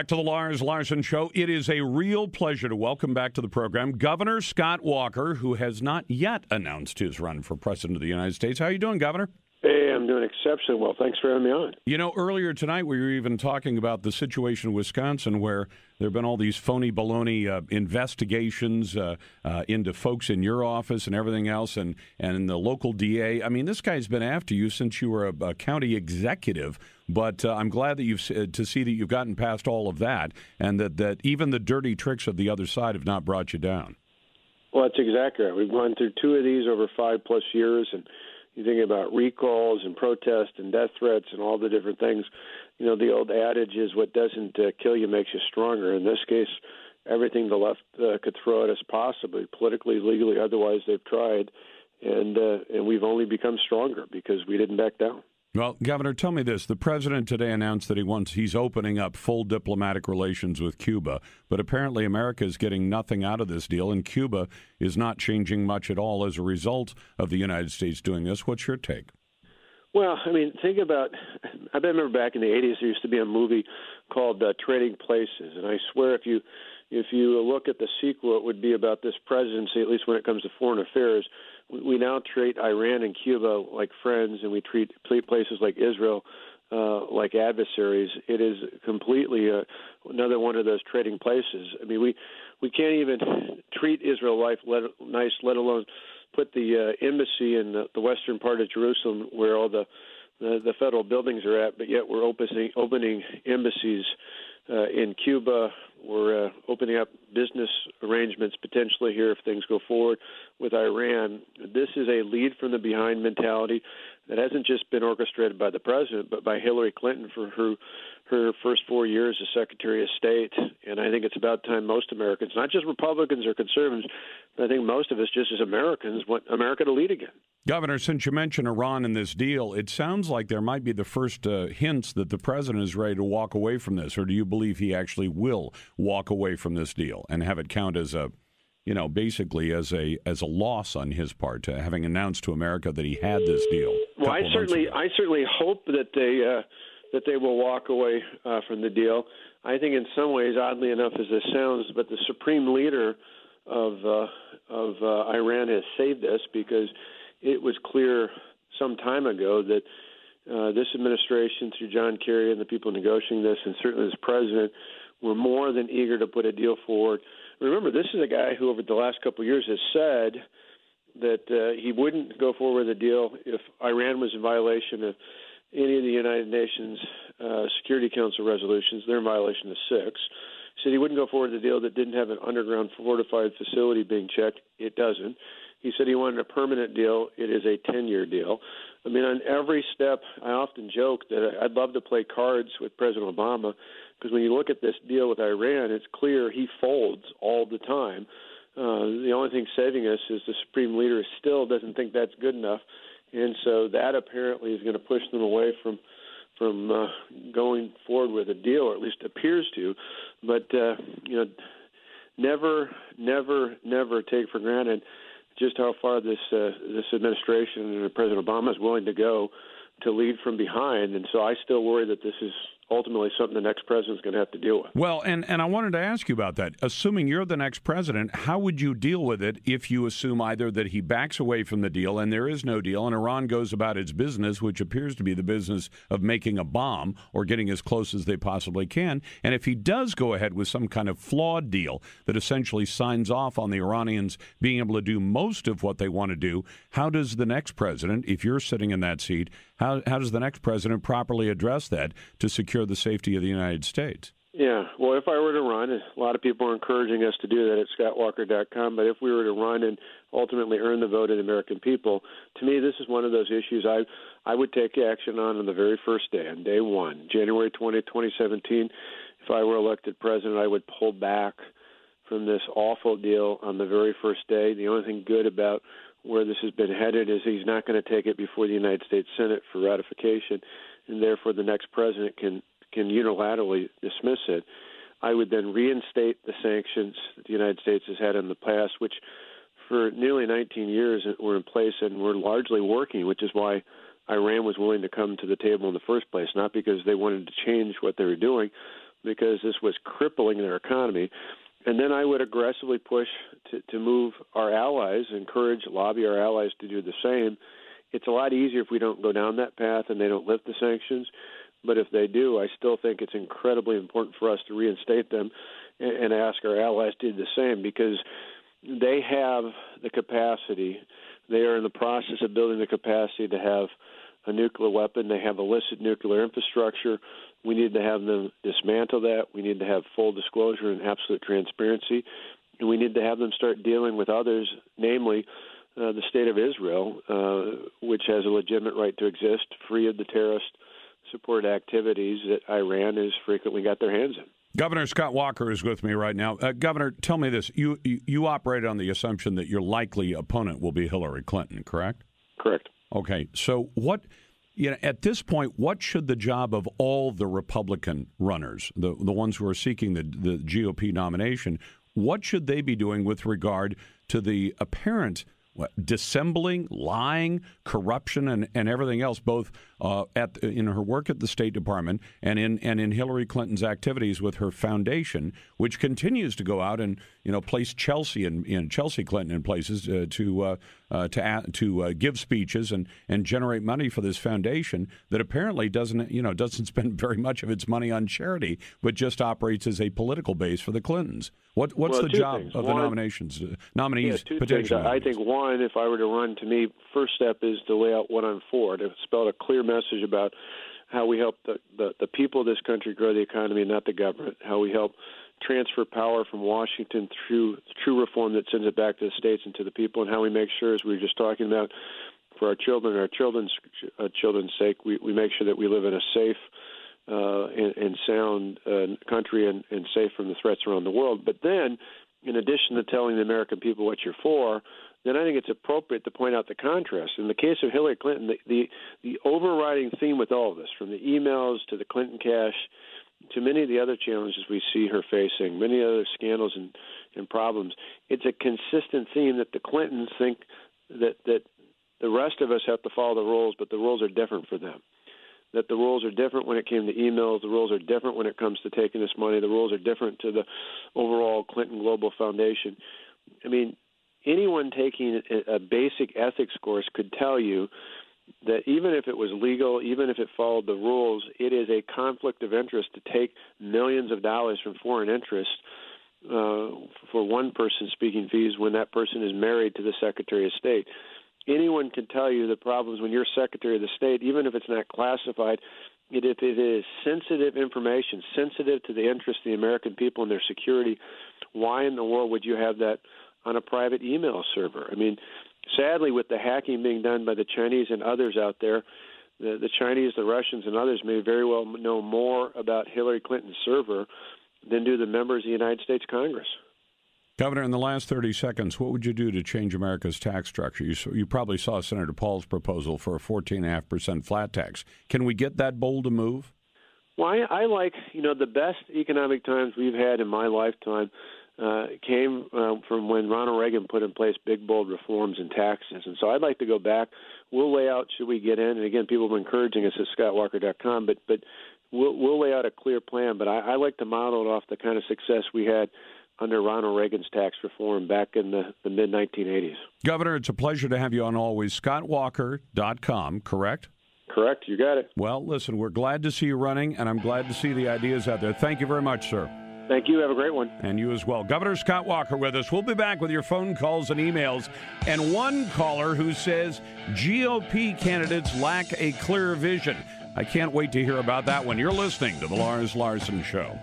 Back to the Larson Show. It is a real pleasure to welcome back to the program Governor Scott Walker, who has not yet announced his run for president of the United States. How are you doing, Governor? Hey, I'm doing exceptionally well. Thanks for having me on. You know, earlier tonight we were even talking about the situation in Wisconsin where there have been all these phony baloney investigations into folks in your office and everything else, and the local DA. I mean, this guy's been after you since you were a county executive, but I'm glad that to see that you've gotten past all of that, and that even the dirty tricks of the other side have not brought you down. Well, that's exactly right. We've gone through two of these over 5+ years, and you think about recalls and protests and death threats and all the different things. You know, the old adage is what doesn't kill you makes you stronger. In this case, everything the left could throw at us possibly, politically, legally, otherwise they've tried. And we've only become stronger because we didn't back down. Well, Governor, tell me this. The president today announced that he's opening up full diplomatic relations with Cuba, but apparently America is getting nothing out of this deal, and Cuba is not changing much at all as a result of the United States doing this. What's your take? Well, I mean, think about, I remember back in the 80s there used to be a movie called Trading Places, and I swear if you look at the sequel, it would be about this presidency, at least when it comes to foreign affairs. We now treat Iran and Cuba like friends, and we treat places like Israel like adversaries. It is completely another one of those trading places. I mean, we can't even treat Israel nice, let alone put the embassy in the western part of Jerusalem where all the federal buildings are at, but yet we're opening embassies in Cuba. We're opening up business arrangements potentially here if things go forward with Iran. This is a lead from the behind mentality that hasn't just been orchestrated by the president, but by Hillary Clinton for her first 4 years as Secretary of State. And I think it's about time most Americans, not just Republicans or conservatives, but I think most of us just as Americans want America to lead again. Governor, since you mentioned Iran in this deal, it sounds like there might be the first hints that the president is ready to walk away from this, or do you believe he actually will walk away from this deal and have it count as basically as a loss on his part, having announced to America that he had this deal? Well, I certainly hope that they will walk away from the deal. I think in some ways, oddly enough as this sounds, but the supreme leader of Iran has saved us, because it was clear some time ago that this administration, through John Kerry and the people negotiating this, and certainly this president, were more than eager to put a deal forward. Remember, this is a guy who over the last couple of years has said that he wouldn't go forward with a deal if Iran was in violation of any of the United Nations Security Council resolutions. They're in violation of 6. He said he wouldn't go forward with a deal that didn't have an underground fortified facility being checked. It doesn't. He said he wanted a permanent deal. It is a 10-year deal. I mean, on every step, I often joke that I'd love to play cards with President Obama, because when you look at this deal with Iran, it's clear he folds all the time. The only thing saving us is the supreme leader still doesn't think that's good enough, and so that apparently is going to push them away from going forward with a deal, or at least appears to. But never take for granted just how far this administration and President Obama is willing to go to lead from behind. And so I still worry that this is ultimately something the next president is going to have to deal with. Well, and I wanted to ask you about that. Assuming you're the next president, how would you deal with it if you assume either that he backs away from the deal and there is no deal and Iran goes about its business, which appears to be the business of making a bomb or getting as close as they possibly can, and if he does go ahead with some kind of flawed deal that essentially signs off on the Iranians being able to do most of what they want to do, how does the next president, if you're sitting in that seat, how does the next president properly address that to secure the safety of the United States? Yeah, well, if I were to run, a lot of people are encouraging us to do that at scottwalker.com, but if we were to run and ultimately earn the vote of the American people, to me this is one of those issues I would take action on the very first day, on day one, January 20th, 2017. If I were elected president, I would pull back from this awful deal on the very first day. The only thing good about where this has been headed is he's not going to take it before the United States Senate for ratification, and therefore the next president can unilaterally dismiss it. I would then reinstate the sanctions that the United States has had in the past, which for nearly 19 years were in place and were largely working, which is why Iran was willing to come to the table in the first place, not because they wanted to change what they were doing, because this was crippling their economy. And then I would aggressively push to move our allies, lobby our allies to do the same. It's a lot easier if we don't go down that path and they don't lift the sanctions. But if they do, I still think it's incredibly important for us to reinstate them and ask our allies to do the same, because they have the capacity. They are in the process of building the capacity to have a nuclear weapon. They have illicit nuclear infrastructure. We need to have them dismantle that. We need to have full disclosure and absolute transparency. And we need to have them start dealing with others, namely the state of Israel, which has a legitimate right to exist, free of the terrorist support activities that Iran has frequently got their hands in. Governor Scott Walker is with me right now. Governor, tell me this. You operate on the assumption that your likely opponent will be Hillary Clinton, correct? Correct. Okay. So at this point, what should the job of all the Republican runners, the ones who are seeking the GOP nomination, what should they be doing with regard to the apparent dissembling, lying, corruption, and everything else, both in her work at the State Department and in Hillary Clinton's activities with her foundation, which continues to go out and place Chelsea Clinton in places to give speeches and generate money for this foundation that apparently doesn't spend very much of its money on charity, but just operates as a political base for the Clintons. What's the job of the nominees? Potentially, I think one, if I were to run, to me, first step is to lay out what I'm for, to spell a clear message about how we help the people of this country grow the economy, not the government, how we help transfer power from Washington through true reform that sends it back to the states and to the people, and how we make sure, as we were just talking about, for our children and our children's sake, we make sure that we live in a safe and sound country and safe from the threats around the world. But then, in addition to telling the American people what you're for, then I think it's appropriate to point out the contrast. In the case of Hillary Clinton, the overriding theme with all of this, from the emails to the Clinton cash to many of the other challenges we see her facing, many other scandals and problems, it's a consistent theme that the Clintons think that the rest of us have to follow the rules, but the rules are different for them. That the rules are different when it came to emails, the rules are different when it comes to taking this money, the rules are different to the overall Clinton Global Foundation. I mean, anyone taking a basic ethics course could tell you that even if it was legal, even if it followed the rules, it is a conflict of interest to take millions of dollars from foreign interests for one person speaking fees when that person is married to the Secretary of State. Anyone can tell you the problems when you're Secretary of the State, even if it's not classified, if it is sensitive information, sensitive to the interests of the American people and their security, why in the world would you have that on a private email server? I mean, sadly, with the hacking being done by the Chinese and others out there, the Chinese, the Russians, and others may very well know more about Hillary Clinton's server than do the members of the United States Congress. Governor, in the last 30 seconds, what would you do to change America's tax structure? You probably saw Senator Paul's proposal for a 14.5% flat tax. Can we get that bold a move? Well, I like, the best economic times we've had in my lifetime came from when Ronald Reagan put in place big, bold reforms and taxes. And so I'd like to go back. We'll lay out, should we get in, and again, people have been encouraging us at scottwalker.com, but we'll lay out a clear plan. But I like to model it off the kind of success we had under Ronald Reagan's tax reform back in the mid-1980s. Governor, it's a pleasure to have you on always. scottwalker.com, correct? Correct. You got it. Well, listen, we're glad to see you running, and I'm glad to see the ideas out there. Thank you very much, sir. Thank you. Have a great one. And you as well. Governor Scott Walker with us. We'll be back with your phone calls and emails. And one caller who says GOP candidates lack a clear vision. I can't wait to hear about that one. You're listening to The Lars Larson Show.